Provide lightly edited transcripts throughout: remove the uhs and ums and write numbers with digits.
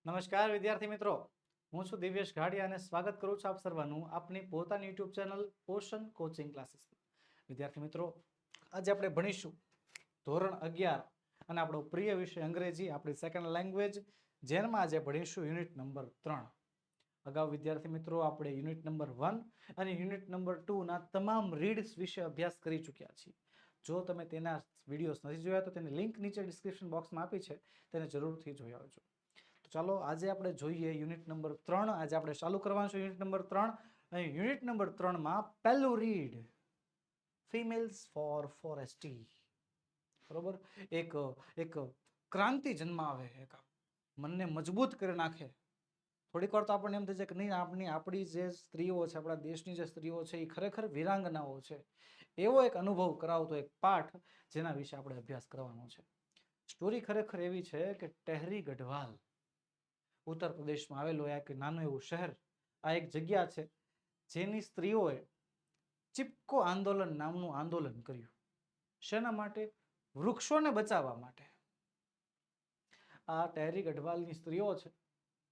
નમસ્કાર વિદ્યાર્થી મિત્રો, હું છું દિવ્યેશ ઘાડિયા અને સ્વાગત કરું છું આપ સર્વનું આપની પોતાની યુટ્યુબ ચેનલ પોષણ કોચિંગ ક્લાસીસમાં. વિદ્યાર્થી મિત્રો, આજે આપણે ભણીશું ધોરણ 11 અને આપણો પ્રિય વિષય અંગ્રેજી, આપણી સેકન્ડ લેંગ્વેજ, જેમાં આજે ભણીશું યુનિટ નંબર 3. અગાઉ વિદ્યાર્થી મિત્રો આપણે યુનિટ નંબર 1 અને યુનિટ નંબર 2 ના તમામ રીડ્સ વિશે અભ્યાસ કરી ચૂક્યા છીએ. જો તમે તેના વિડીયોઝ નથી જોયા તો તેની લિંક નીચે ડિસ્ક્રિપ્શન બોક્સમાં આપી છે, તેને જરૂરથી જોઈ આવજો. તો ચાલો આજે આપણે જોઈએ યુનિટ નંબર 3. આજે આપણે ચાલુ કરવાનું છે યુનિટ નંબર 3. અને યુનિટ નંબર 3 માં પહેલું રીડ ફિમેલ્સ ફોર ફોરેસ્ટી. બરોબર, એક એક ક્રાંતિ જન્માવે, એક મનને મજબૂત કરી નાખે. થોડીક વાર તો આપણને એમ થાય છે કે નહીં, આપણી જે સ્ત્રીઓ છે, આપણા દેશની જે સ્ત્રીઓ છે એ ખરેખર વીરાંગનાઓ છે. એવો એક અનુભવ કરાવતો એક પાઠ જેના વિશે આપણે અભ્યાસ કરવાનો છે. સ્ટોરી ખરેખર એવી છે કે ટેહરી ગઢવાલ ઉત્તર પ્રદેશમાં આવેલું એક નાનું એવું શહેર, આ એક જગ્યા છે જેની સ્ત્રીઓએ ચિપકો આંદોલન નામનું આંદોલન કર્યું. શેના માટે? વૃક્ષોને બચાવવા માટે. આ ટેહરી ગઢવાલની સ્ત્રીઓ છે,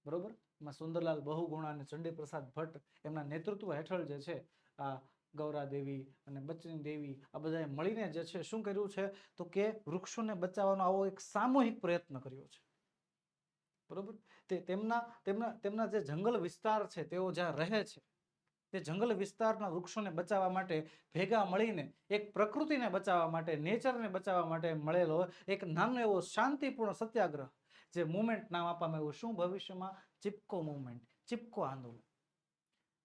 બરોબર, એમાં સુંદરલાલ બહુગુણા અને ચંડી પ્રસાદ ભટ્ટ એમના નેતૃત્વ હેઠળ જે છે આ ગૌરા દેવી અને બચની દેવી આ બધાએ મળીને જે છે શું કર્યું છે તો કે વૃક્ષોને બચાવવાનો આવો એક સામૂહિક પ્રયત્ન કર્યો છે. બરોબર, તેમના જે જંગલ વિસ્તાર છે, તેઓ જ્યાં રહે છે તે જંગલ વિસ્તારના વૃક્ષોને બચાવવા માટે ભેગા મળીને એક પ્રકૃતિને બચાવવા માટે, નેચરને બચાવવા માટે મળેલો એક નાનો એવો શાંતિપૂર્ણ સત્યાગ્રહ, જે મુવમેન્ટ નામ આપવામાં આવ્યું. શું ભવિષ્યમાં? ચિપકો મુવમેન્ટ, ચિપકો આંદોલન.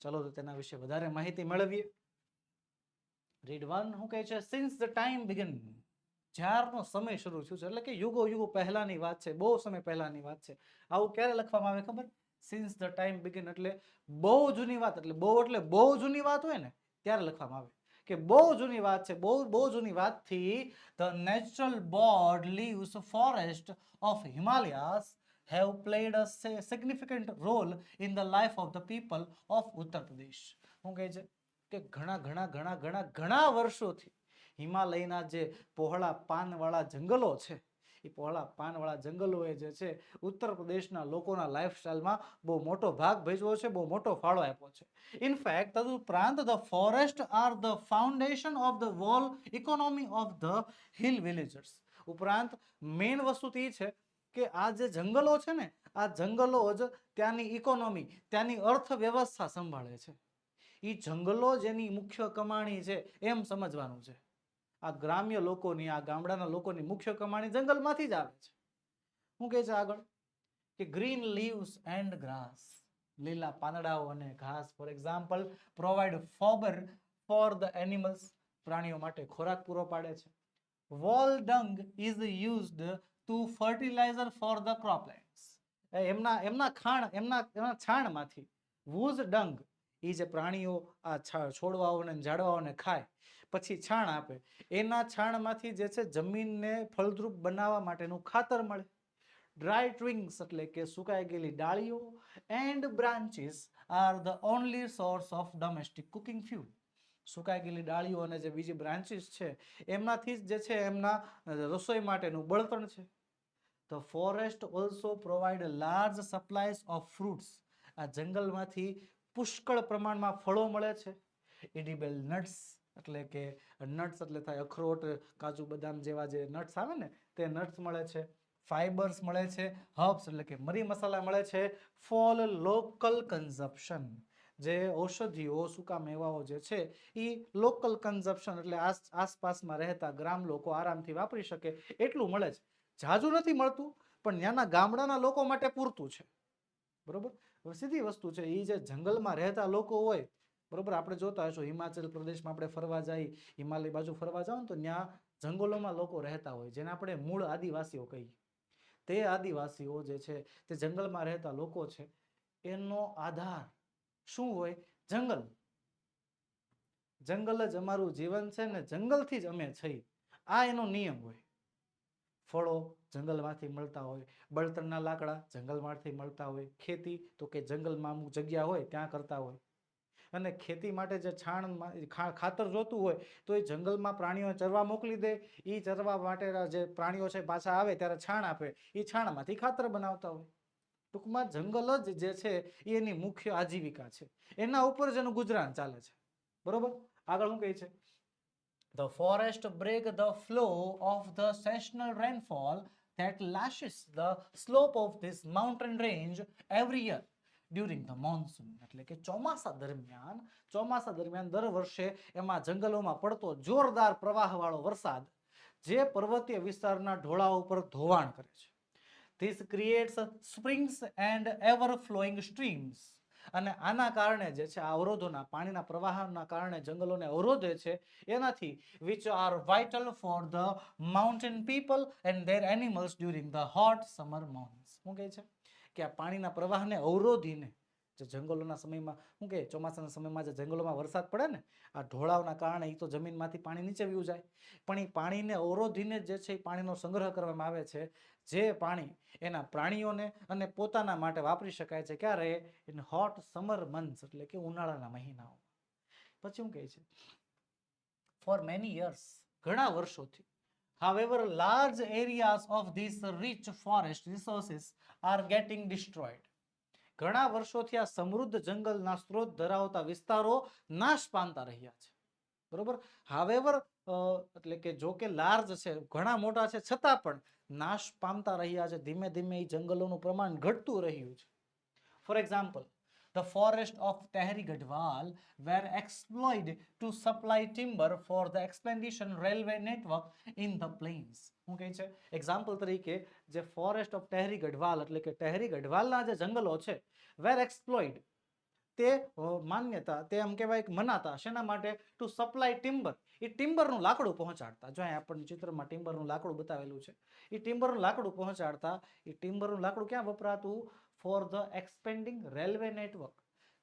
ચલો તો તેના વિશે વધારે માહિતી મેળવીએ. રીડ 1 શું કહે છે? સિન્સ ધ ટાઈમ બિગન, જ્યારનો સમય શરૂ થયો છે, એટલે કે યુગો યુગો પહેલાની વાત છે, બહુ સમય પહેલાની વાત છે. આવું ક્યારે લખવામાં આવે ખબર? સિન્સ ધ ટાઈમ બિગન, એટલે બહુ જૂની વાત, એટલે બહુ જૂની વાત હોય ને ત્યારે લખવામાં આવે કે બહુ જૂની વાત છે, બહુ જૂની વાતથી the natural broad leaves forest of Himalayas have played a significant role in the life of the people of Uttar Pradesh. શું કહે છે કે ઘણા વર્ષોથી હિમાલયના જે પહોળા પાનવાળા જંગલો છે, એ પહોળા પાનવાળા જંગલોએ જે છે ઉત્તર પ્રદેશના લોકોના લાઈફસ્ટાઈલમાં બહુ મોટો ભાગ ભજવ્યો છે, બહુ મોટો ફાળો આપ્યો છે. ઇનફેક્ટ તદુપરાંત the forest are the foundation of the wall economy of the hill villagers. ઉપરાંત મેઇન વસ્તુ એ છે કે આ જે જંગલો છે ને, આ જંગલો જ ત્યાંની ઇકોનોમી, ત્યાંની અર્થવ્યવસ્થા સંભાળે છે. એ જંગલો જેની મુખ્ય કમાણી છે એમ સમજવાનું છે. આ ગ્રામ્ય લોકોની, આ ગામડાના લોકોની મુખ્ય કમાણી જંગલમાંથી જ આવે છે. શું કહે છે આગળ? કે ગ્રીન લીવ્સ એન્ડ ગ્રાસ, લીલા પાંદડાઓ અને ઘાસ, for example provide fodder for the animals, પ્રાણીઓ માટે ખોરાક પૂરો પાડે છે. વોલ dung is used to fertiliser for the croplands, એમના છાણમાંથી, વૂઝ ડંગ, એ જે પ્રાણીઓ આ છોડવાઓને ઝાડવાઓને ખાય પછી છાણ આપે, એના છાણમાંથી જે છે જમીનને ફળદ્રુપ બનાવવા માટેનું ખાતર મળે. ડ્રાય ટ્વિંગ્સ એટલે કે સુકાઈ ગયેલી ડાળીઓ, and branches are the only source of domestic cooking fuel. સુકાઈ ગયેલી ડાળીઓ અને જે બીજી બ્રાન્ચીસ છે એમનાથી જ જે છે એમના રસોઈ માટેનું બળતણ છે. The forest also provide large supplies of fruits, આ જંગલમાંથી પુષ્કળ પ્રમાણમાં ફળો મળે છે. એડિબલ નટ્સ એટલે કે નટ્સ એટલે થાય અખરોટ, કાજુ બદામ જેવા જે નટ્સ આવે ને તે નટ્સ મળે છે. ફાઈબર્સ મળે છે. હર્બ્સ એટલે કે મરી મસાલા મળે છે. ફોર લોકલ કન્ઝપ્શન, જે ઔષધિઓ, સૂકા મેવાઓ જે છે એ લોકલ કન્ઝપ્શન એટલે આસપાસમાં રહેતા ગ્રામ લોકો આરામથી વાપરી શકે એટલું મળે છે. ઝાઝું નથી મળતું, પણ ત્યાંના ગામડાના લોકો માટે પૂરતું છે. બરોબર, સીધી વસ્તુ છે. એ જે જંગલમાં રહેતા લોકો હોય, બરોબર, આપણે જોતા હશો હિમાચલ પ્રદેશમાં આપણે ફરવા જઈએ, હિમાલય બાજુ ફરવા જાવ ને તો ત્યાં જંગલોમાં લોકો રહેતા હોય, જેને આપણે મૂળ આદિવાસીઓ કહીએ. તે આદિવાસીઓ જે છે તે જંગલમાં રહેતા લોકો છે, એનો આધાર શું હોય? જંગલ. જંગલ જ અમારું જીવન છે ને જંગલથી જ અમે છીએ, આ એનો નિયમ હોય. ફળો જંગલમાંથી મળતા હોય, બળતણના લાકડા જંગલમાંથી મળતા હોય, ખેતી તો કે જંગલમાં અમુક જગ્યા હોય ત્યાં કરતા હોય. અને ખેતી માટે જે ખાતર જોતું હોય તો એ જંગલમાં પ્રાણીઓ ચરવા મોકલી દે, એ ચરવા માટે જે પ્રાણીઓ છે પાછા આવે ત્યારે છાણ આપે, એ છાણમાંથી ખાતર બનાવતા હોય. ટૂંકમાં જંગલ જ જે છે એ એની મુખ્ય આજીવિકા છે, એના ઉપર જ એનું ગુજરાન ચાલે છે. બરોબર. આગળ શું કહે છે? The forest break the flow of the seasonal rainfall that lashes the slope of this mountain range every year during the monsoon. એટલે કે ચોમાસા દરમિયાન દર વર્ષે એમાં જંગલોમાં પડતો જોરદાર પ્રવાહવાળો વરસાદ જે પર્વતીય વિસ્તારના ઢોળાવ ઉપર ધોવાણ કરે છે. This creates springs and ever flowing streams. અને આના કારણે જે છે, આ અવરોધોના, પાણીના પ્રવાહના કારણે જંગલોને અવરોધે છે, એનાથી which are vital for the mountain people and their animals during the hot summer months. શું કહે છે કે આ પાણીના પ્રવાહને અવરોધીને જે જંગલોના સમયમાં, શું કહે, ચોમાસાના સમયમાં જે જંગલોમાં વરસાદ પડે ને, આ ઢોળાવના કારણે એ તો જમીનમાંથી પાણી નીચે વયું જાય, પણ એ પાણીને અવરોધીને જે છે એ પાણીનો સંગ્રહ કરવામાં આવે છે, જે પાણી એના પ્રાણીઓને અને પોતાના માટે વાપરી શકાય છે. ક્યારે? ઇન હોટ સમર મંથ્સ, એટલે કે ઉનાળાના મહિનાઓ. પછી શું કહે છે? ફોર મેની યર્સ, ઘણા વર્ષોથી, however large areas of these rich forest resources are getting destroyed. ઘણા વર્ષોથી આ સમૃદ્ધ જંગલના સ્ત્રોત ધરાવતા વિસ્તારો નાશ પામતા રહ્યા છે. બરોબર. however એટલે કે જો કે લાર્જ છે, ઘણા મોટા છે, છતાં પણ નાશ પામતા રહ્યા છે. ધીમે ધીમે એ જંગલોનું પ્રમાણ ઘટતું રહ્યું છે. For example, the forest of Tehri Gadwal were exploited to supply timber for the expansion railway network in the plains. શું કહે છે? એક્ઝામ્પલ તરીકે જે ફોરેસ્ટ ઓફ ટેહરી ગઢવાલ, એટલે કે ટેહરી ગઢવાલના જે જંગલો છે, વેર એક્સપ્લોઇડ, તે માન્યતા, તે એમ કહેવાય કે મનાતા, શેના માટે? ટુ સપ્લાય ટિમ્બર, એ ટિમ્બરનું લાકડું પહોંચાડતા. જો અહીંયા આપણને ચિત્રમાં ટિમ્બરનું લાકડું બતાવેલું છે. એ ટિમ્બરનું લાકડું પહોંચાડતા. એ ટિમ્બરનું લાકડું ક્યાં વપરાતું? For the એક્સપેન્ડિંગ railway network.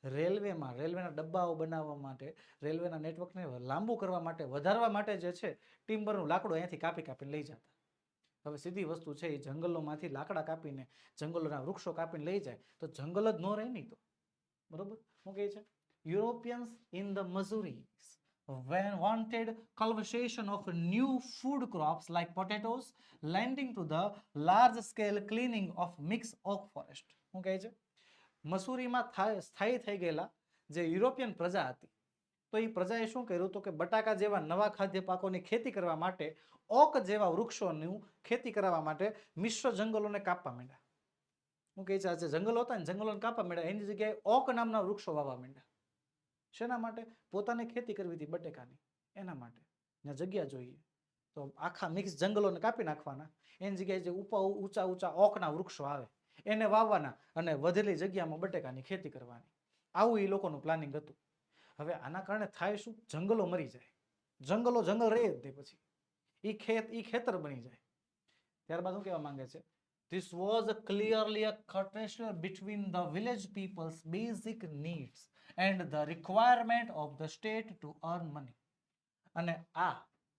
રેલવેમાં, રેલવેના ડબ્બાઓ બનાવવા માટે, રેલવેના નેટવર્કને લાંબુ કરવા માટે, વધારવા માટે જે છે, ટિમ્બરનું લાકડું અહીંયાથી કાપી કાપીને લઈ જતા. હવે સીધી વસ્તુ છે, એ જંગલોમાંથી લાકડા કાપીને, જંગલોના વૃક્ષો કાપીને લઈ જાય તો જંગલ જ ન રહે નહીં તો. બરોબર. શું કહે છે? Europeans in the Mazuris when wanted cultivation of new food crops like potatoes, lending to the large scale cleaning of mixed oak forest. શું કહે છે? મસૂરીમાં સ્થાયી થઈ ગયેલા જે યુરોપિયન પ્રજા હતી, તો એ પ્રજાએ શું કર્યું? તો કે બટાકા જેવા નવા ખાદ્ય પાકોની ખેતી કરવા માટે, ઓક જેવા વૃક્ષોનું ખેતી કરવા માટે મિશ્ર જંગલોને કાપવા માંડ્યા. શું કહે છે? આ જે જંગલો હતા ને, જંગલોને કાપવા માંડ્યા, એની જગ્યાએ ઓક નામના વૃક્ષો વાવવા માંડ્યા. શેના માટે? પોતાને ખેતી કરવી હતી બટેકાની, એના માટે. ત્યાં જગ્યા જોઈએ તો આખા મિક્સ જંગલોને કાપી નાખવાના, એની જગ્યાએ જે ઊંચા ઊંચા ઓકના વૃક્ષો આવે એને વાવવાના અને વધેલી જગ્યામાં બટેકાની ખેતી કરવાની. આવું એ લોકોનું પ્લાનિંગ હતું. હવે આના કારણે થાય શું? જંગલો મરી જાય. જંગલ રહે જ નહીં, પછી એ ખેતર બની જાય. ત્યારબાદ શું કહેવા માંગે છે? This was clearly a contradiction between the village people's basic needs and the requirement of the state to earn money. અને આ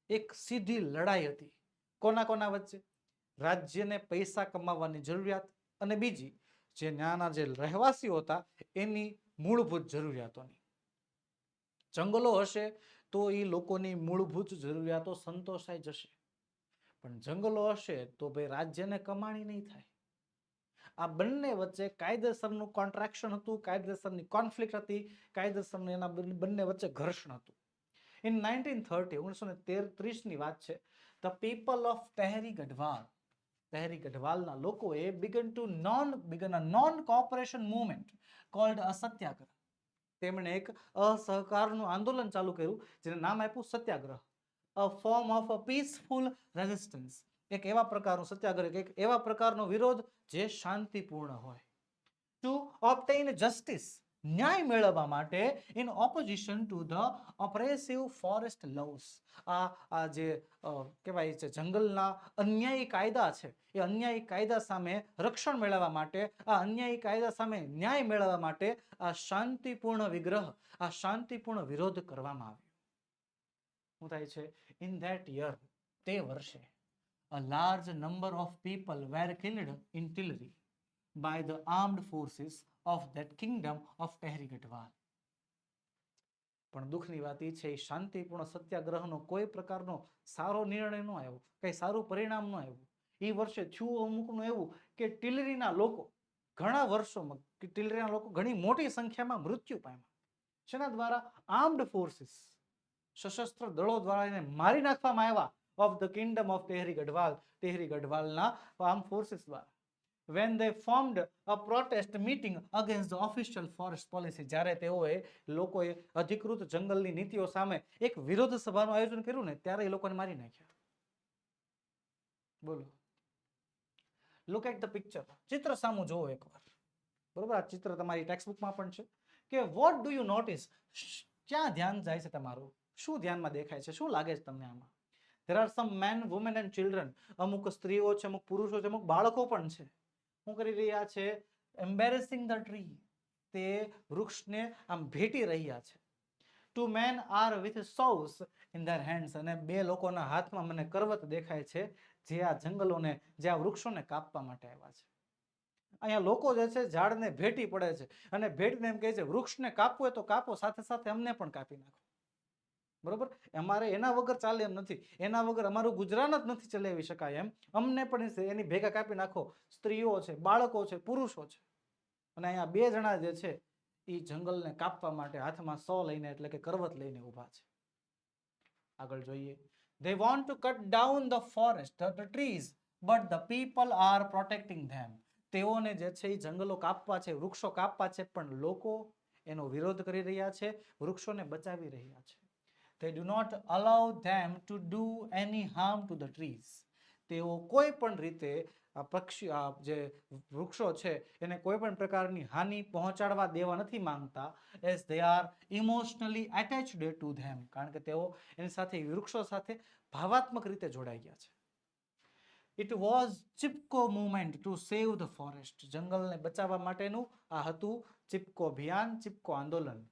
એક સીધી લડાઈ હતી. કોના કોના વચ્ચે? રાજ્યને પૈસા કમાવવાની જરૂરિયાત અને બીજી જે ત્યાંના જે રહેવાસીઓ હતા એની મૂળભૂત જરૂરિયાતોની. જંગલો હશે તો એ લોકોની મૂળભૂત જરૂરિયાતો સંતોષાઈ જશે, પણ જંગલો હશે તો ભાઈ રાજ્યને કમાણી નહીં થાય. આ બંને વચ્ચે કાયદેસરનું કોન્ટ્રાક્શન હતું, કાયદેસરની કોન્ફ્લિક્ટ હતી, કાયદેસરનું એના બંને વચ્ચે ઘર્ષણ હતું. ઇન 1930, 1930 ની વાત છે, ધ પીપલ ઓફ ટેહરી ગઢવાલના લોકોએ begun a non-cooperation movement called a સત્યાગ્રહ. તેમણે એક અસહકારનું આંદોલન ચાલુ કર્યું જેને નામ આપ્યું સત્યાગ્રહ. A form of a peaceful resistance. એક એવા પ્રકારનો સત્યાગ્રહ, એક એવા પ્રકારનો વિરોધ જે શાંતિપૂર્ણ હોય. To obtain justice, ન્યાય મેળવવા માટે, in opposition to the oppressive forest laws. આ જે કહેવાય છે જંગલના અન્યાયી કાયદા છે, એ અન્યાયી કાયદા સામે રક્ષણ મેળવવા માટે, આ અન્યાયી કાયદા સામે ન્યાય મેળવવા માટે આ શાંતિપૂર્ણ વિગ્રહ, આ શાંતિપૂર્ણ વિરોધ કરવામાં આવ્યો. શું થાય છે? In that year, તે વર્ષે, a large number of people were killed in Tilri by the armed forces of that kingdom of Tehri Gadwal. પણ દુઃખની વાત એ છે, શાંતિપૂર્ણ સત્યાગ્રહનો કોઈ પ્રકારનો સારો નિર્ણય ન આવ્યો, કઈ સારું પરિણામ ન આવ્યું. એ વર્ષે થયું અમુકનું એવું કે ટિલરીના લોકો, ઘણા વર્ષોમાં ટિલરેના લોકો ઘણી મોટી સંખ્યામાં મૃત્યુ પામ્યા. શેના દ્વારા? આર્મ્ડ ફોર્સિસ, સશસ્ત્ર દળો દ્વારા એને મારી નાખવામાં આવ્યા of the kingdom of Tehri Garhwal, Tehri ગઢવાલના આર્મ ફોર્સિસ દ્વારા. when they formed a protest meeting against the official forest policy, જ્યારે તેઓએ લોકોએ અધિકૃત જંગલની નીતિઓ સામે એક વિરોધ સભાનું આયોજન કર્યું ને ત્યારે એ લોકોને મારી નાખ્યા. બોલો, લુક એટ ધ પિક્ચર, ચિત્ર સામું જોવો એકવાર. બરોબર, આ ચિત્ર તમારી ટેક્સ્ટ બુકમાં પણ છે કે વોટ ડુ યુ નોટિસ, ક્યાં ધ્યાન જાય છે તમારું, શું ધ્યાનમાં દેખાય છે, શું લાગે છે તમને આમાં? there are some men, women and children, અમુક સ્ત્રીઓ છે, અમુક પુરુષો છે, અમુક બાળકો પણ છે. શું કરી રહ્યા છે? એમ્બેરેસિંગ ધ ટ્રી, તે વૃક્ષને આમ ભેટી રહ્યા છે. Two men are with saws in their hands, અને બે લોકોના હાથમાં મને કરવત દેખાય છે, જે આ જંગલોને, જે આ વૃક્ષોને કાપવા માટે આવ્યા છે. અહીંયા લોકો જે છે ઝાડને ભેટી પડે છે અને ભેટીને એમ કહે છે વૃક્ષને કાપવું હોય તો કાપો, સાથે સાથે અમને પણ કાપી નાખો. બરોબર, અમારે એના વગર ચાલે એમ નથી, એના વગર અમારું ગુજરાન જ નથી ચલાવી શકાય એમ, અમને પણ એની ભેગા કાપી નાખો. સ્ત્રીઓ છે, બાળકો છે, પુરુષો છે. અને અહીંયા બે જણા જે છે એ જંગલને કાપવા માટે હાથમાં સો લઈને, એટલે કે કરવત લઈને ઉભા છે. આગળ જોઈએ. they want to cut down the forest, the trees, but the people are protecting them. તેઓને જે છે એ જંગલો કાપવા છે, વૃક્ષો કાપવા છે, પણ લોકો એનો વિરોધ કરી રહ્યા છે, વૃક્ષોને બચાવી રહ્યા છે. they do not allow them to do any harm to the trees. તેઓ કોઈ પણ રીતે પક્ષી, જે વૃક્ષો છે એને કોઈ પણ પ્રકારની હાનિ પહોંચાડવા દેવા નથી માંગતા, as they are emotionally attached to them, કારણ કે તેઓ એની સાથે, વૃક્ષો સાથે ભાવાત્મક રીતે જોડાઈ ગયા છે. It was Chipko movement to save the forest. જંગલને બચાવવા માટેનું આ હતું ચિપકો અભિયાન, ચિપકો આંદોલન.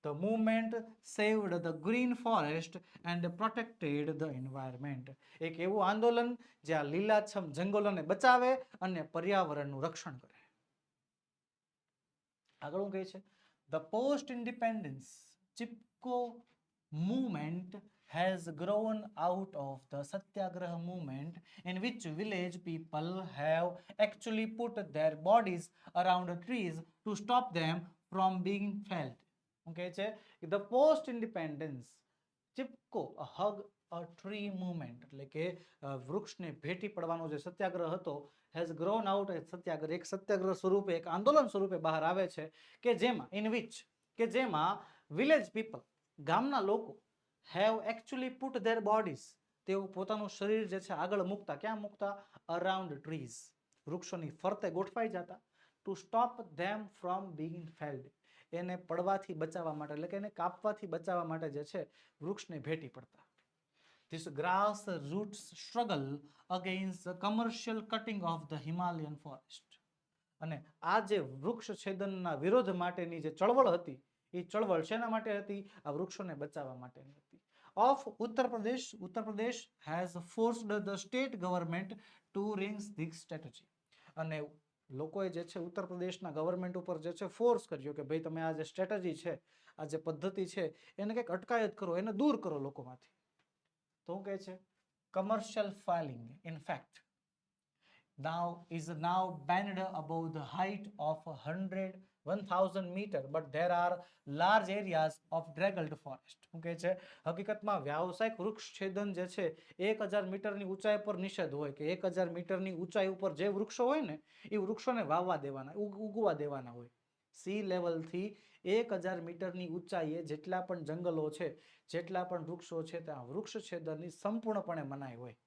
The movement saved the green forest and protected the environment. એક એવું આંદોલન જે આ લીલાછમ જંગલોને બચાવે અને પર્યાવરણનું રક્ષણ કરે. આગળ શું કહે છે? The post independence Chipko movement has grown out of the Satyagraha movement, in which village people have actually put their bodies around trees to stop them from being felled. Okay, the post independence Chipko, a hug a tree movement, એટલે કે વૃક્ષને ભેટી પડવાનો જે સત્યાગ્રહ હતો, has grown out, સત્યાગ્રહ એક સત્યાગ્રહ સ્વરૂપે, એક આંદોલન સ્વરૂપે બહાર આવે છે, કે જેમાં in which, કે જેમાં village people, ગામના લોકો, have actually put their bodies, તેઓ પોતાનું શરીર જે છે આગળ મૂકતા, ક્યાં મૂકતા? around trees, વૃક્ષોની ફરતે ગોઠવાઈ જતા, to stop them from being felled, એને પડવાથી બચાવવા માટે, એટલે કે એને કાપવાથી બચાવવા માટે જે છે વૃક્ષને ભેટી પડતા. This grass roots struggle against the commercial cutting of the Himalayan forest. અને આ જે વૃક્ષ છેદનના વિરોધ માટેની જે ચળવળ હતી, એ ચળવળ શેના માટે હતી? આ વૃક્ષોને બચાવવા માટેની હતી. Of Uttar Pradesh has forced the state government to ring this strategy. અને લોકોએ જે છે ઉત્તર પ્રદેશના ગવર્મેન્ટ ઉપર જે છે ફોર્સ કર્યો કે ભાઈ તમે આ જે સ્ટ્રેટેજી છે, આ જે પદ્ધતિ છે, એને કંઈક અટકાયત કરો, એને દૂર કરો લોકોમાંથી. તો શું કહે છે? commercial felling, in fact, is now banned above the height of 1000 meter, but there are large areas of draggled forest. શું કહે છે? હકીકતમાં વ્યાવસાયિક વૃક્ષ છેદન જે છે 1000 મીટરની ઊંચાઈ પર નિષેધ હોય, કે 1000 મીટરની ઊંચાઈ ઉપર જે વૃક્ષો હોય ને એ વૃક્ષોને વાવવા દેવાના, ઉગવા દેવાના હોય. સી લેવલથી 1000 મીટરની ઊંચાઈએ જેટલા પણ જંગલો છે, જેટલા પણ વૃક્ષો છે, ત્યાં વૃક્ષ છેદનની સંપૂર્ણપણે મનાઈ હોય.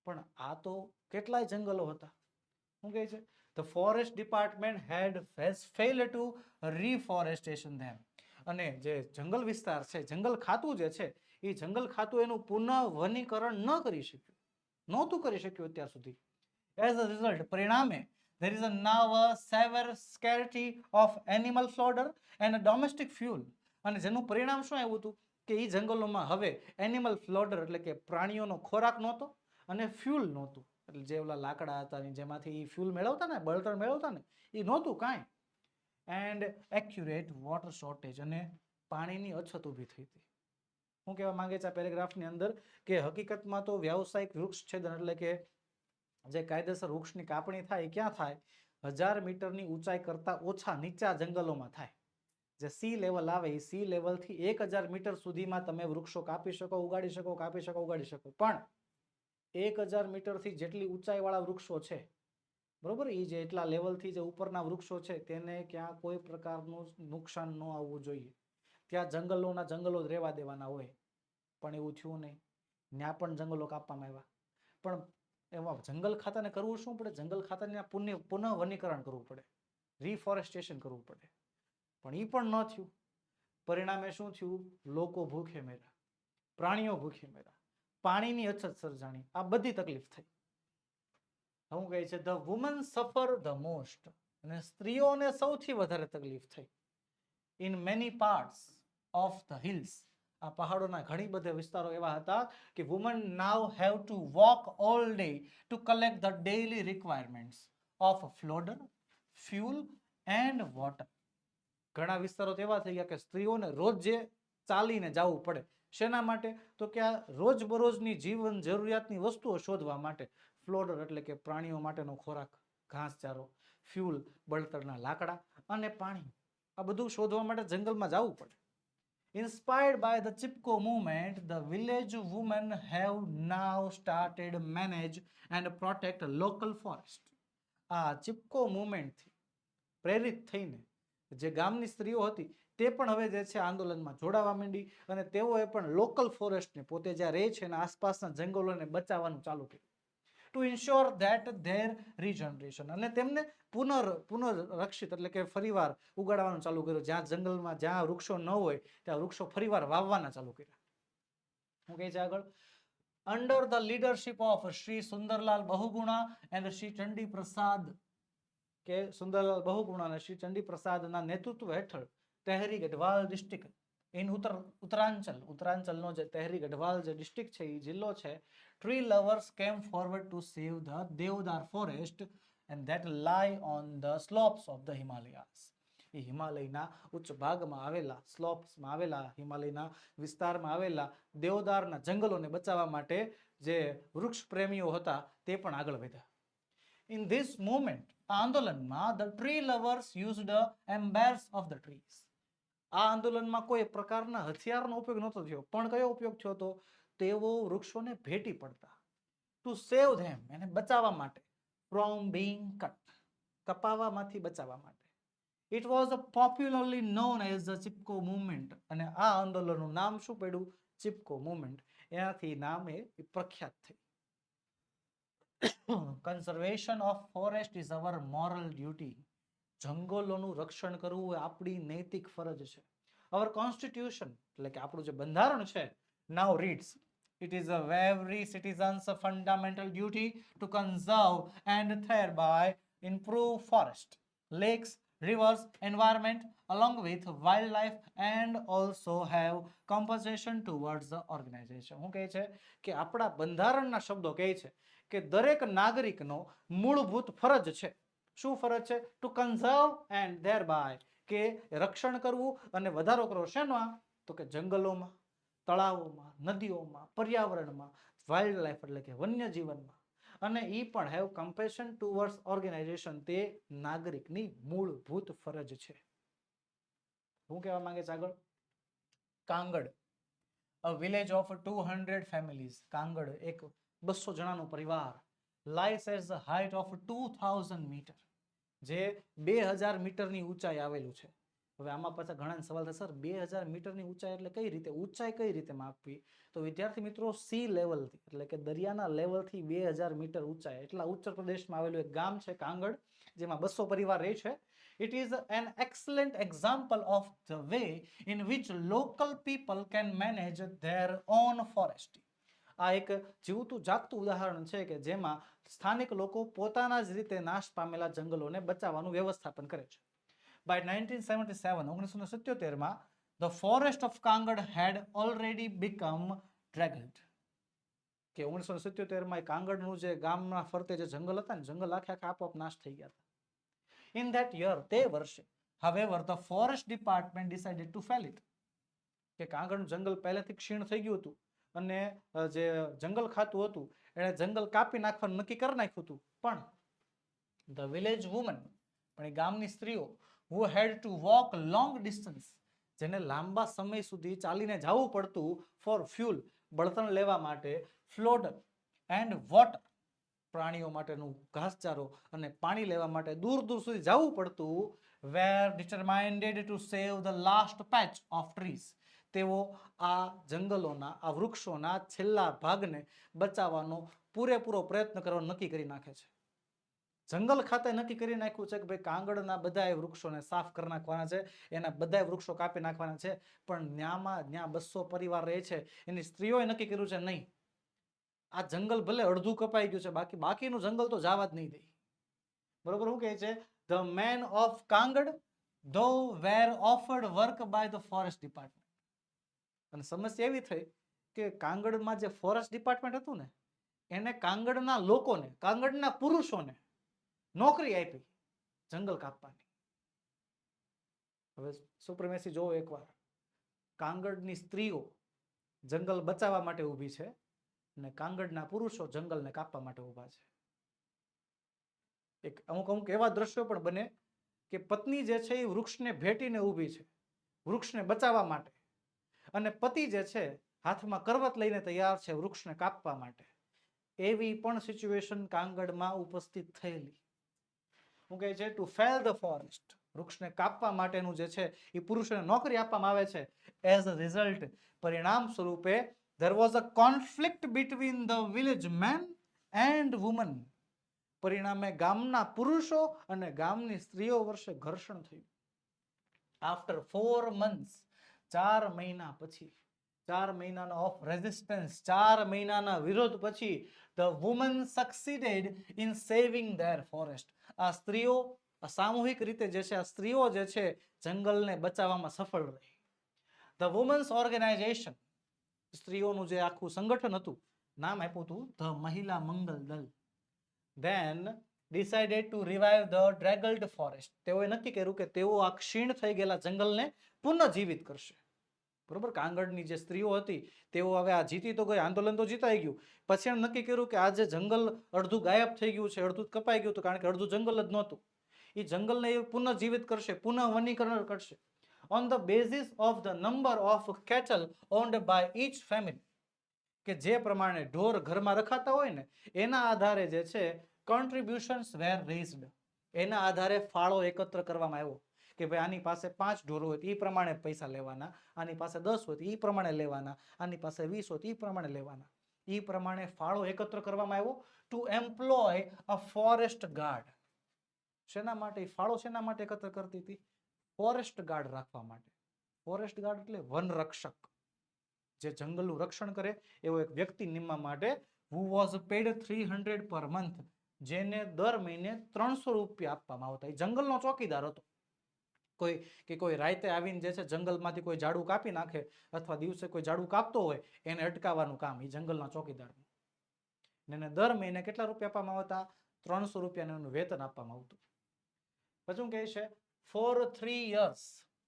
પણ આ તો કેટલાય જંગલો હતા. શું કહે છે? The forest department has failed to reforestation them. અને જે જંગલ વિસ્તાર છે, જંગલ ખાતું જે છે, એ જંગલ ખાતું એનું પુનઃ વનીકરણ ન કરી શક્યું, નહોતું કરી શક્યું અત્યાર સુધી. As a result, પરિણામે there is now a severe scarcity of animal fodder and domestic fuel. અને જેનું પરિણામ શું આવ્યું હતું? કે એ જંગલોમાં હવે એનિમલ ફ્લોડર, એટલે કે પ્રાણીઓનો ખોરાક નહોતો અને ફ્યુલ નહોતું, એટલે જે ઓલા લાકડા હતા જેમાંથી ફ્યુલ મેળવતા ને, બળતણ મેળવતા ને, એ નહોતું કાંઈ. એન્ડ એક્યુરેટ વોટર શોર્ટેજ, અને પાણીની અછત ઊભી થઈ હતી. શું કહેવા માંગે છે આ પેરેગ્રાફની અંદર? કે હકીકતમાં તો વ્યાવસાયિક વૃક્ષ છેદન, એટલે કે જે કાયદેસર વૃક્ષની કાપણી થાય, ક્યાં થાય? 1000 મીટરની ઊંચાઈ કરતા ઓછા નીચા જંગલોમાં થાય. જે સી લેવલ આવે એ સી લેવલથી 1000 મીટર સુધીમાં તમે વૃક્ષો કાપી શકો, ઉગાડી શકો, કાપી શકો, ઉગાડી શકો. પણ 1000 મીટરથી જેટલી ઊંચાઈવાળા વૃક્ષો છે, બરોબર, એ જે એટલા લેવલથી જે ઉપરના વૃક્ષો છે તેને ક્યાં કોઈ પ્રકારનું નુકસાન ન આવવું જોઈએ. ત્યાં જંગલોના જંગલો જ રહેવા દેવાના હોય. પણ એવું થયું નહીં. ત્યાં પણ જંગલો કાપવામાં આવ્યા. પણ એમાં જંગલ ખાતાને કરવું શું પડે? જંગલ ખાતાને પુનઃ વનીકરણ કરવું પડે, રિફોરેસ્ટેશન કરવું પડે. પણ એ પણ ન થયું. પરિણામે શું થયું? લોકો ભૂખે મર્યા, પ્રાણીઓ ભૂખે મર્યા, પાણીની અછત સર્જાણી, આ બધી તકલીફ થઈ. શું કહે છે? The woman suffer the most. અને સ્ત્રીઓને સૌથી વધારે તકલીફ થઈ. In many parts of the hills. આ પહાડોના ઘણી બધા વિસ્તારો એવા હતા કે woman now have to walk all day to collect the daily requirements of fodder, fuel and water. ઘણા વિસ્તારો એવા થઈ ગયા કે સ્ત્રીઓને રોજ જે ચાલીને જવું પડે. શેના માટે? તો કે આ રોજબરોજની જીવન જરૂરિયાતની વસ્તુઓ શોધવા માટે. ફ્લોડર એટલે કે પ્રાણીઓ માટેનો ખોરાક, ઘાસચારો, ફ્યુલ બળતણના લાકડા અને પાણી, આ બધું શોધવા માટે જંગલમાં જવું પડે. Inspired by the Chipko movement, the village women have now started manage and protect local forest. આ ચિપકો મુવમેન્ટથી પ્રેરિત થઈને જે ગામની સ્ત્રીઓ હતી તે પણ હવે જે છે આંદોલનમાં જોડાવા માંડી અને તેઓએ પણ લોકલ ફોરેસ્ટને, પોતે જ્યાં રહે છે એના આસપાસના જંગલોને બચાવવાનું ચાલુ કર્યું. To ensure that their regeneration. અને તેમને પુનઃરક્ષિત એટલે કે ફરીવાર ઉગાડવાનું ચાલુ કર્યું. જ્યાં જંગલમાં જ્યાં વૃક્ષો ન હોય ત્યાં વૃક્ષો ફરીવાર વાવવાના ચાલુ કર્યા. શું કહે છે આગળ? Under the leadership of Shri Sundarlal Bahuguna and Shri Chandi પ્રસાદ, કે સુંદરલાલ બહુગુણા અને શ્રી ચંડી પ્રસાદના નેતૃત્વ હેઠળ તહેરી ગઢવાલ ડિસ્ટ્રિક્ટ ઇન ઉત્તરાંચલનો જે તહેરી ગઢવાલ જે ડિસ્ટ્રિક્ટ છે, એ જિલ્લો છે, tree lovers came forward to save the Deodar forest and that lie on the slopes of the Himalayas. એ હિમાલયના ઉચ્ચ ભાગમાં આવેલા, સ્લોપ્સમાં આવેલા, હિમાલયના વિસ્તારમાં આવેલા દેવદારના જંગલોને બચાવવા માટે જે વૃક્ષ પ્રેમીઓ હતા તે પણ આગળ વધ્યા. In this movement, આ આંદોલનમાં the tree lovers used the embers of the trees. આ આંદોલનમાં કોઈ પ્રકારના હથિયારનો ઉપયોગ નહોતો થયો, પણ કયો ઉપયોગ થયો હતો? તેઓ વૃક્ષોને ભેટી પડતા. ટુ સેવ ધેમ, એને બચાવવા માટે. ફ્રોમ બીંગ કટ, કપાવામાંથી બચાવવા માટે. It was popularly known as the Chipko movement. અને આ આંદોલનનું નામ શું પડ્યું? ચિપકો મુવમેન્ટ. એનાથી નામ એ પ્રખ્યાત થઈ. Conservation of forest is our moral duty. જંગલોનું રક્ષણ કરવું એ આપણી નૈતિક ફરજ છે. અવર કોન્સ્ટિટ્યુશન એટલે કે આપણું જે બંધારણ છે, નાઉ reads, it is a every citizen's fundamental duty to conserve and thereby improve forest, lakes, rivers, environment along with wildlife and also have compensation towards the organization. શું કહે છે કે આપણા બંધારણના શબ્દો કહે છે કે દરેક નાગરિકનો મૂળભૂત ફરજ છે. શું ફરજ છે? ટુ કન્ઝર્વ એન્ડ ધેરબાય, કે રક્ષણ કરવું અને વધારો કરવો. શેમાં? તો કે જંગલોમાં, તળાવોમાં, નદીઓમાં, પર્યાવરણમાં, વાઇલ્ડ લાઈફ એટલે કે વન્ય જીવનમાં. અને એ પણ હેવ કમ્પેશન ટુવર્ડ્સ ઓર્ગેનાઇઝેશન, તે નાગરિકની મૂળભૂત ફરજ છે. શું કહેવા માંગે છે આગળ? Kangad, a village of 200 families. Kangad એક 200 જણાનો પરિવાર. lies at the height of 2000 meter, જે 2000 મીટરની ઊંચાઈ આવેલું છે. હવે આમાં પાછા ઘણા સવાલ થશે, સર 2000 મીટરની ઊંચાઈ એટલે કઈ રીતે? ઊંચાઈ કઈ રીતે માપવી? તો વિદ્યાર્થી મિત્રો, સી લેવલથી એટલે કે દરિયાના લેવલથી 2000 મીટર ઊંચાઈ. એટલા ઉત્તર પ્રદેશમાં આવેલું એક ગામ છે કાંગડ, જેમાં 200 પરિવાર રહે છે. It is an excellent example of the way in which local people can manage their own forest. આ એક જીવતું જાગતું ઉદાહરણ છે કે જેમાં સ્થાનિક લોકો પોતાના જ રીતે નાશ પામેલા જંગલોને બચાવવાનું વ્યવસ્થાપન કરે છે. By 1977, 1977 the forest of Kangad had already become dragged. કે 1977 કાંગડનું જે ગામના ફરતે જે જંગલ હતા ને, જંગલ આખે આપોઆપ નાશ થઈ ગયા હતા. In that year, તે વર્ષે, however, the forest department decided to fell it. કે કાંગડનું જંગલ પહેલેથી ક્ષીણ થઈ ગયું હતું અને જે જંગલ ખાતું હતું એણે જંગલ કાપી નાખવાનું નક્કી કરી નાખ્યું હતું. પણ ધ વિલેજ વુમન, પણ એ ગામની સ્ત્રીઓ, who had to walk long distance, જેને લાંબા સમય સુધી ચાલીને જવું પડતું, ફોર ફ્યુલ, બળતણ લેવા માટે, ફ્લોડ એન્ડ વોટર, પ્રાણીઓ માટેનું ઘાસચારો અને પાણી લેવા માટે દૂર દૂર સુધી જવું પડતું, were determined to save the last patch of trees, તેઓ આ જંગલોના, આ વૃક્ષોના છેલ્લા ભાગને બચાવવાનો પૂરેપૂરો પ્રયત્ન કરવાનો નક્કી કરી નાખે છે. જંગલ ખાતે નક્કી કરી નાખ્યું છે કે ભાઈ કાંગડના બધા વૃક્ષોને સાફ કરી નાખવાના છે, એના બધા વૃક્ષો કાપી નાખવાના છે, પણ ત્યાં 200 પરિવાર રહે છે, એની સ્ત્રીઓએ નક્કી કર્યું છે નહીં, આ જંગલ ભલે અડધું કપાઈ ગયું છે, બાકીનું જંગલ તો જવા જ નહીં દે. બરોબર, શું કહે છે? The main of Kangra though were offered work by the forest department. અને સમસ્યા એવી થઈ કે કાંગડમાં જે ફોરેસ્ટ ડિપાર્ટમેન્ટ હતું ને, એને કાંગડના લોકોને, કાંગડના પુરુષોને નોકરી આપી જંગલ કાપવાની. હવે સુપ્રીમેસી જોવો એકવાર, કાંગડની સ્ત્રીઓ જંગલ બચાવવા માટે ઊભી છે અને કાંગડના પુરુષો જંગલને કાપવા માટે ઊભા છે. એક અમુક એવા દ્રશ્યો પણ બને કે પત્ની જે છે એ વૃક્ષને ભેટીને ઊભી છે વૃક્ષને બચાવવા માટે, અને પતિ જે છે હાથમાં કરવત લઈને તૈયાર છે વૃક્ષને કાપવા માટે. એવી પણ સિચ્યુએશન કાંગડમાં ઉપસ્થિત થયેલી. શું કહે છે? ટુ ફેલ ધ ફોરેસ્ટ, વૃક્ષને કાપવા માટેનું જે છે એ પુરુષોને નોકરી આપવામાં આવે છે. એઝ અ રિઝલ્ટ, પરિણામ સ્વરૂપે, there was a conflict between the village men and women. પરિણામે ગામના પુરુષો અને ગામની સ્ત્રીઓ વચ્ચે ઘર્ષણ થયું. આફ્ટર 4 months, 4 મહિના પછી, 4 મહિનાનો ઓફ રેઝિસ્ટન્સ, 4 મહિનાના વિરોધ પછી, the women succeeded in saving their forest. આ સ્ત્રીઓ સામૂહિક રીતે જે છે, આ સ્ત્રીઓ જે છે જંગલને બચાવવામાં સફળ રહી. the women's organization, સ્ત્રીઓનું જે આખું સંગઠન હતું, નામ આપ્યું હતું ધ મહિલા મંગલ દળ. then decided to revive the draggled forest. તેઓએ નક્કી કર્યું કે તેઓ આ ક્ષીણ થઈ ગયેલા જંગલને પુનઃજીવિત કરશે. બરોબર, કાંગડની જે સ્ત્રીઓ હતી તેઓ હવે આ જીતી તો ગઈ, આંદોલન તો જીતાઈ ગયું, પછી એણે નક્કી કર્યું કે આ જે જંગલ અડધું ગાયબ થઈ ગયું છે, અડધું કપાઈ ગયું હતું, કારણ કે અડધું જંગલ જ નહોતું, એ જંગલને એ પુનઃજીવિત કરશે, પુનઃ વનીકરણ કરશે. on the basis of the number of cattle owned by each family, કે જે પ્રમાણે ઢોર ઘરમાં રખાતા હોય ને એના આધારે જે છે contributions were raised, એના આધારે ફાળો એકત્ર કરવામાં આવ્યો કે ભાઈ આની પાસે 5 ઢોરો હોય તો એ પ્રમાણે પૈસા લેવાના, આની પાસે 10 હોય તો એ પ્રમાણે લેવાના, આની પાસે 20 હોય તો એ પ્રમાણે લેવાના. એ પ્રમાણે ફાળો એકત્ર કરવામાં આવ્યો ટુ એમ્પ્લોય અ ફોરેસ્ટ ગાર્ડ. શેના માટે ફાળો, શેના માટે એકત્ર કરતી હતી? ફોરેસ્ટ ગાર્ડ રાખવા માટે. ફોરેસ્ટ ગાર્ડ એટલે વનરક્ષક, જે જંગલનું રક્ષણ કરે એવો એક વ્યક્તિ નિમવા માટે, who was paid 300 per month, જેને દર મહિને 300 રૂપિયા આપવામાં આવતા. એ જંગલનો ચોકીદાર હતો. કોઈ રાતે આવીને જે છે જંગલમાંથી કોઈ ઝાડુ કાપી નાખે અથવા દિવસે કોઈ ઝાડુ કાપતો હોય એને અટકાવવાનું કામ એ જંગલના ચોકીદારનું. એને દર મહિને કેટલા રૂપિયા આપવામાં આવતા? 300 રૂપિયાનું વેતન આપવામાં આવતું. પછી શું કહે છે? for 3 years,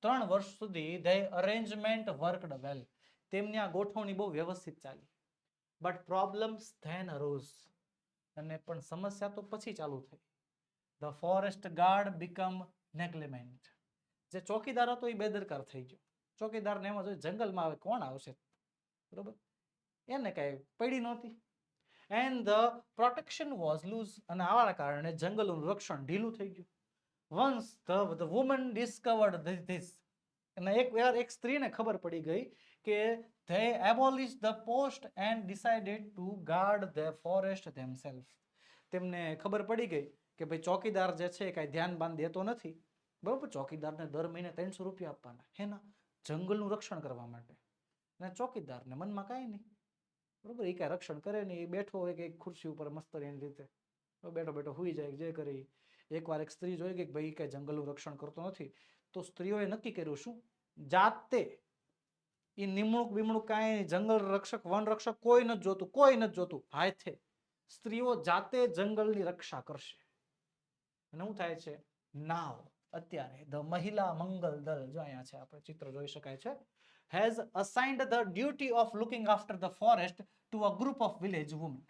3 વર્ષ સુધી they arrangement worked well, તેમની આ ગોઠવણી બહુ વ્યવસ્થિત ચાલી. બટ પ્રોબ્લેમ્સ ધેન અરોઝ, અને પણ સમસ્યા તો પછી ચાલુ થઈ. ધ ફોરેસ્ટ ગાર્ડ બીકમ નેગ્લિજન્ટ, જે ચોકીદાર હતો એ બેદરકાર થઈ ગયો. ચોકીદારને એમ જ જંગલમાં આવે કોણ આવશે, બરોબર, એને કઈ પડી નહોતી. And the protection was loose, અને આવા કારણે જંગલનું રક્ષણ ઢીલું થઈ ગયું. Once the woman discovered this, અને એક સ્ત્રીને ખબર પડી ગઈ કે they abolished the post and decided to guard the forest themselves. તેમને ખબર પડી ગઈ કે ભાઈ ચોકીદાર જે છે કઈ ધ્યાન બાન દેતો નથી, બરોબર, ચોકીદારને દર મહિને 300 રૂપિયા આપવાના, હેના જંગલનું રક્ષણ કરવા માટે, અને ચોકીદારને મનમાં કાંઈ નહીં, બરોબર, એ કાંઈ રક્ષણ કરે નહીં, એ બેઠો હોય કે ખુરશી ઉપર મસ્ત એની રીતે બેઠો બેઠો હુઈ જાય જે કરે. એકવાર એક સ્ત્રી જોઈ ગઈ કે ભાઈ કઈ જંગલનું રક્ષણ કરતો નથી, તો સ્ત્રીઓએ નક્કી કર્યું શું? જાતે એ નિમણૂક બીમણૂક કાંઈ જંગલ રક્ષક, વન રક્ષક કોઈ નથી જોતું, કોઈ નથી જોતું, હાથે સ્ત્રીઓ જાતે જંગલની રક્ષા કરશે. અને શું થાય છે? નાવ, અત્યારે ધ મહિલા મંગલ દળ, જો અહીંયા છે આપણે ચિત્ર જોઈ શકાય છે, has assigned the duty of looking after the forest to a group of village women.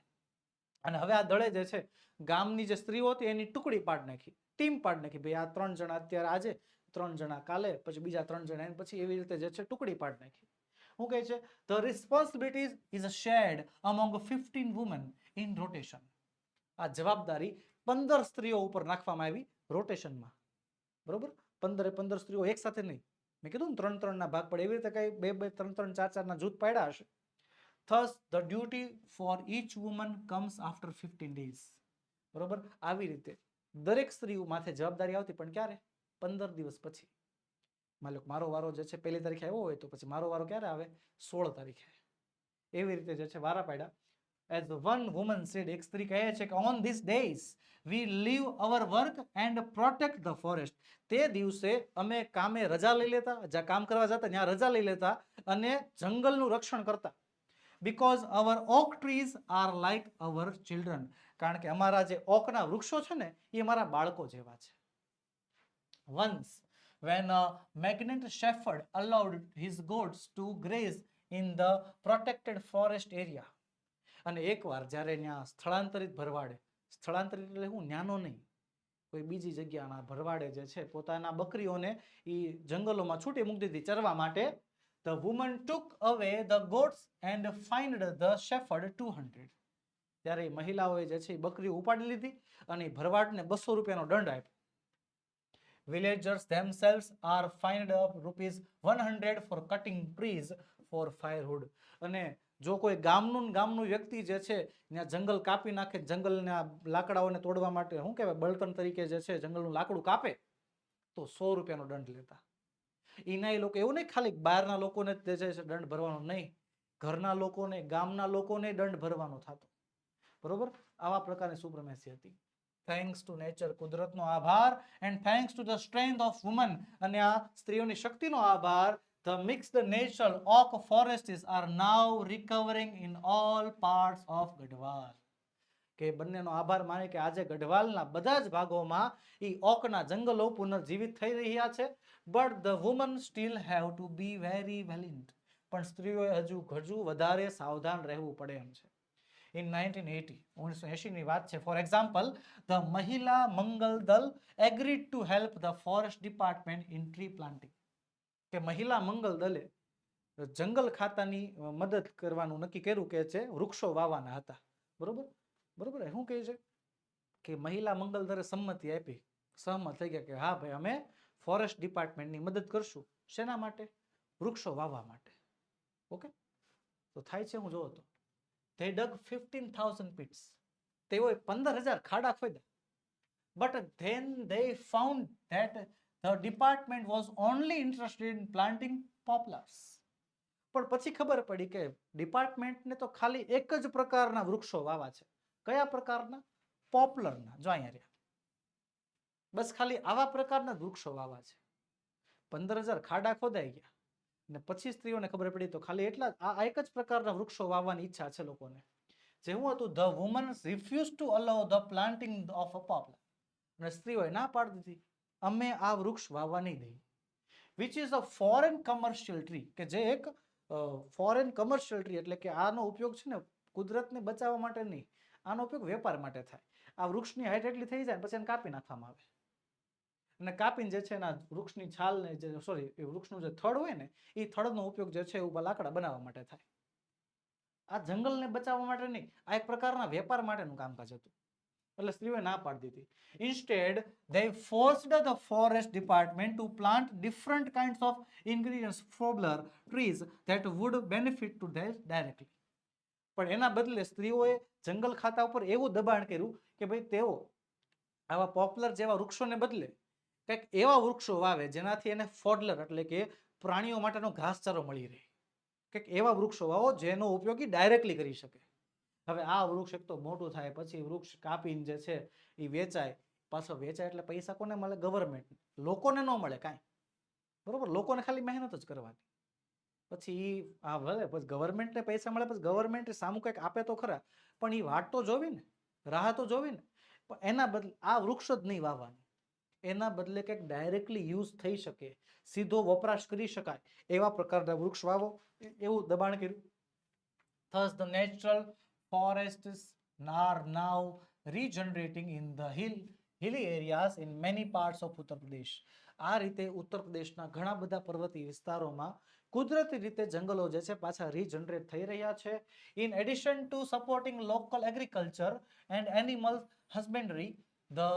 અને હવે આ દળે જે છે ગામની જે સ્ત્રીઓ હતી એની ટુકડી પાડી નાખી, ટીમ પાડી નાખી. ભાઈ આ 3 જણા અત્યારે આજે, 3 જણા કાલે, પછી બીજા 3 જણા એને, પછી એવી રીતે જે છે ટુકડી પાડી નાખી. શું કહે છે? The responsibilities is shared among 15 women in rotation. આ જવાબદારી 15 સ્ત્રીઓ ઉપર નાખવામાં આવી રોટેશનમાં. બરોબર? 15 સ્ત્રીઓ એક સાથે નહીં. મેં કીધું ને 3 ના ભાગ પડે, એવી રીતે કઈ 2 3 4 ના જૂથ પાડ્યા હશે. Thus the duty for each woman comes after 15 days. બરોબર? આવી રીતે દરેક સ્ત્રીઓ માથે જવાબદારી આવતી, પણ ક્યારે? 15 દિવસ પછી. માનો મારો વારો જે છે 1 તારીખે આવ્યો હોય તો પછી મારો વારો ક્યારે આવે? 16 તારીખે. એવી રીતે જે છે વારા પાડ્યા. As one woman said, એક સ્ત્રી કહે છે કે on these days we leave our work and protect the forest. તે દિવસે અમે કામે રજા લઈ લેતા, જ્યાં કામ કરવા જતા ત્યાં રજા લઈ લેતા અને જંગલનું રક્ષણ કરતા. Because our oak trees are like our children. કારણ કે અમારા જે ઓકના વૃક્ષો છે ને એ અમારા બાળકો જેવા છે. Once when a magnet shepherd allowed his goats to graze in the protected forest area. અને એકવાર જ્યારે ત્યાં સ્થળાંતરિત ભરવાડે, સ્થળાંતરિત એટલે હું ન્યાનો નહીં, કોઈ બીજી જગ્યાના ભરવાડે જે છે પોતાના બકરીઓને એ જંગલોમાં છૂટી મૂકી દીધી ચરવા માટે. The woman took away the goats and fined the shepherd 200. ત્યારે મહિલાઓએ જે છે બકરીઓ ઉપાડી લીધી અને ભરવાડને 200 રૂપિયાનો દંડ આપ્યો. Villagers themselves are fined up ₹100 for cutting trees for firewood. અને જો કોઈ ગામનું વ્યક્તિ જે છે ત્યાં જંગલ કાપી નાખે, જંગલના લાકડાઓને તોડવા માટે શું કહેવાય બળતણ તરીકે જે છે જંગલનું લાકડું કાપે તો 100 રૂપિયાનો દંડ લેતા. એના લોકો એવું નહીં ખાલી બહારના લોકોને જે છે દંડ ભરવાનો નહીં, ઘરના લોકોને, ગામના લોકોને દંડ ભરવાનો થતો. બરોબર? આવા પ્રકારની સુપ્રમેસી હતી. થેન્ક્સ ટુ નેચર, કુદરતનો આભાર, and thanks to the strength of woman, અને આ સ્ત્રીઓની શક્તિનો આભાર. The mixed natural oak forests are now recovering in all parts of Gadhwal. કે બંનેનો આભાર માને કે આજે ગઢવાલના બધા જ ભાગોમાં એ ઓકના જંગલો પુનર્જીવિત થઈ રહ્યા છે. But the women still have to be very vigilant. પણ સ્ત્રીઓએ હજુ વધારે સાવધાન રહેવું પડે એમ છે. In 1980 ની વાત છે. For example, the Mahila Mangal Dal agreed to help the forest department in tree planting. કે મહિલા મંગલ દલે જંગલ ખાતાની મદદ કરવાનું નક્કી કર્યું કે છે વૃક્ષો વાવવાના હતા. બરોબર? બરોબર? શું કહે છે કે મહિલા મંગલ દળે સંમતિ આપી, સહમત થઈ ગયા કે હા ભાઈ અમે ફોરેસ્ટ ડિપાર્ટમેન્ટની મદદ કરશું. શેના માટે? વૃક્ષો વાવવા માટે. ઓકે? તો થાય છે હું જોવો તો they dug 15,000 pits. તેઓએ 15,000 ખાડા ખોદ્યા. But then they found that the department was only interested in planting poplars. પણ પછી ખબર પડી કે ડિપાર્ટમેન્ટને તો ખાલી એક જ પ્રકારના વૃક્ષો વાવા છે. કયા પ્રકારના? પોપ્લરના. જો અહીંયા રહ્યા. બસ ખાલી આવા પ્રકારના વૃક્ષો વાવા છે. 15,000 ખાડા ખોદાઈ ગયા અને પછી સ્ત્રીઓને ખબર પડી તો ખાલી એટલા આ એક જ પ્રકારના વૃક્ષો વાવવાની ઈચ્છા છે લોકોને. જેવું હતું, the women refused to allow the planting of a poplar. અને સ્ત્રીઓએ ના પાડી દીધી, અમે આ વૃક્ષ વાવવા નહીં દઈએ. Which is a foreign commercial tree. કે જે એક ફોરેન કમર્શિયલ ટ્રી, એટલે કે આનો ઉપયોગ છે ને કુદરતને બચાવવા માટે નહીં, આનો ઉપયોગ વેપાર માટે થાય. આ વૃક્ષની હાઈટ એટલી થઈ જાય પછી એને કાપી નાખવામાં આવે અને કાપીને જે છે એના વૃક્ષની છાલને જે એ વૃક્ષનું જે થડ હોય ને એ થડનો ઉપયોગ જે છે એવું લાકડા બનાવવા માટે થાય. આ જંગલને બચાવવા માટે નહીં, આ એક પ્રકારના વેપાર માટેનું કામકાજ હતું. એટલે સ્ત્રીઓએ ના પાડી દીધી. Instead, they forced the forest department to plant different kinds of ingredients poplar trees that would benefit to them directly. પણ એના બદલે સ્ત્રીઓએ જંગલ ખાતા ઉપર એવું દબાણ કર્યું કે ભાઈ તેઓ આવા પોપ્લર જેવા વૃક્ષોને બદલે કંઈક એવા વૃક્ષો વાવે જેનાથી એને ફોડલર એટલે કે પ્રાણીઓ માટેનો ઘાસચારો મળી રહે. કંઈક એવા વૃક્ષો વાવો જેનો ઉપયોગ ડાયરેક્ટલી કરી શકે. હવે આ વૃક્ષ એક તો મોટું થાય પછી વૃક્ષ કાપીને જે છે એ વેચાય. પાછો વેચાય એટલે પૈસા કોને મળે? ગવર્મેન્ટ. લોકોને ન મળે કાંઈ. બરોબર? લોકોને ખાલી મહેનત જ કરવાની. પછી આ ભલે પછી ગવર્મેન્ટને પૈસા મળે પછી ગવર્મેન્ટ સામું કંઈક આપે તો ખરા, પણ એ વાટ તો જોવી ને, રાહ તો જોવી ને. પણ એના બદલે આ વૃક્ષ જ નહીં વાવવાનું, એના બદલે કંઈક ડાયરેક્ટલી યુઝ થઈ શકે, સીધો વપરાશ કરી શકાય એવા પ્રકારના વૃક્ષ વાવો, એવું દબાણ કર્યું. Thus the natural forests are now regenerating in the hilly areas in many parts of Uttar Pradesh. આ રીતે ઉત્તર પ્રદેશના ઘણા બધા પર્વતીય વિસ્તારોમાં કુદરતી રીતે જંગલો જે છે પાછા રીજનરેટ થઈ રહ્યા છે. In addition to supporting local agriculture and animal husbandry, the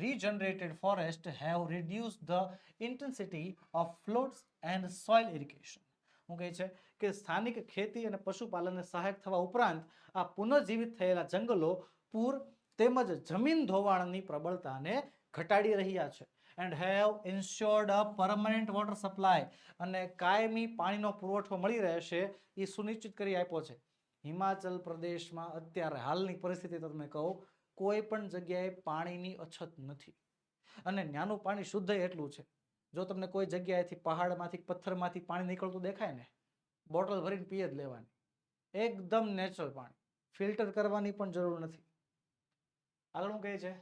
regenerated forest have reduced the intensity of floods and soil irrigation. શું કહે છે કે સ્થાનિક ખેતી અને પશુપાલનને સહાયક થવા ઉપરાંત આ પુનર્જીવિત થયેલા જંગલો પૂર તેમજ જમીન ધોવાણની પ્રબળતાને ઘટાડી રહ્યા છે. And have ઇન્શ્યોર્ડ a permanent water supply, અને કાયમી પાણીનો પુરવઠો મળી રહેશે એ સુનિશ્ચિત કરી આપ્યો છે. હિમાચલ પ્રદેશમાં અત્યારે હાલની પરિસ્થિતિ તમને કહું, કોઈ પણ જગ્યાએ પાણીની અછત નથી, અને ત્યાંનું પાણી શુદ્ધ એટલું છે. જો તમને કોઈ જગ્યાએથી પહાડમાંથી પથ્થરમાંથી પાણી નીકળતું દેખાય ને, બોટલ ભરીને પી જ લેવાની, એકદમ નેચરલ પાણી, ફિલ્ટર કરવાની પણ જરૂર નથી. આગળ શું કહે છે?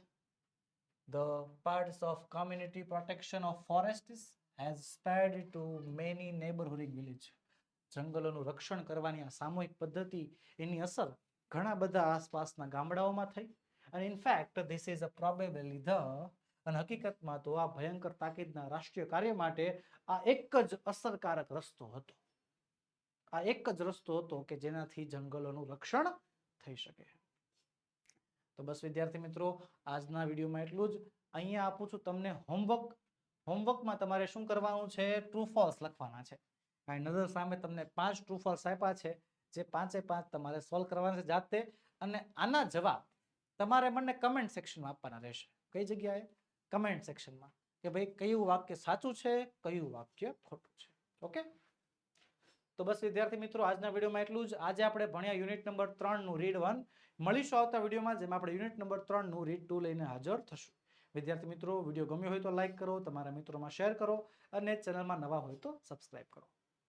The parts of community protection of forests has spread to many neighborhood village. જંગલોનું રક્ષણ કરવાની આ સામૂહિક પદ્ધતિ, એની અસર ઘણા બધા આસપાસના ગામડાઓમાં થઈ. અને in fact this is a probably અને હકીકતમાં તો આ ભયંકર તાકીદના રાષ્ટ્રીય કાર્ય માટે આ એક જ અસરકારક રસ્તો હતો. આ એક જ રસ્તો હતો કે જેનાથી જંગલોનું રક્ષણ થઈ શકે. તો બસ વિદ્યાર્થી મિત્રો, આજના વિડીયોમાં એટલું જ. અહીંયા આપું છું તમને હોમવર્કમાં તમારે શું કરવાનું છે? ટ્રુ ફોલ્સ લખવાના છે. આ નજર સામે તમને 5 ટ્રુ ફોલ્સ આપ્યા છે, જે 5 તમારે સોલ્વ કરવાના છે જાતે. અને આના જવાબ તમારે મને કમેન્ટ સેક્શનમાં આપવાના રહેશે. કઈ જગ્યાએ? કમેન્ટ સેક્શનમાં, કે ભાઈ કયું વાક્ય સાચું છે, કયું વાક્ય ખોટું છે. ઓકે, તો બસ વિદ્યાર્થી મિત્રો, આજના વિડીયોમાં એટલું જ. આજે આપણે ભણ્યા યુનિટ નંબર 3 નું રીડ 1. મળીશું આવતા વિડીયોમાં, જેમાં આપણે યુનિટ નંબર 3 નું રીડ 2 લઈને હાજર થશું. વિદ્યાર્થી મિત્રો, વિડીયો ગમ્યો હોય તો લાઈક કરો, તમારા મિત્રોમાં શેર કરો, અને ચેનલમાં નવા હોય તો સબસ્ક્રાઇબ કરો.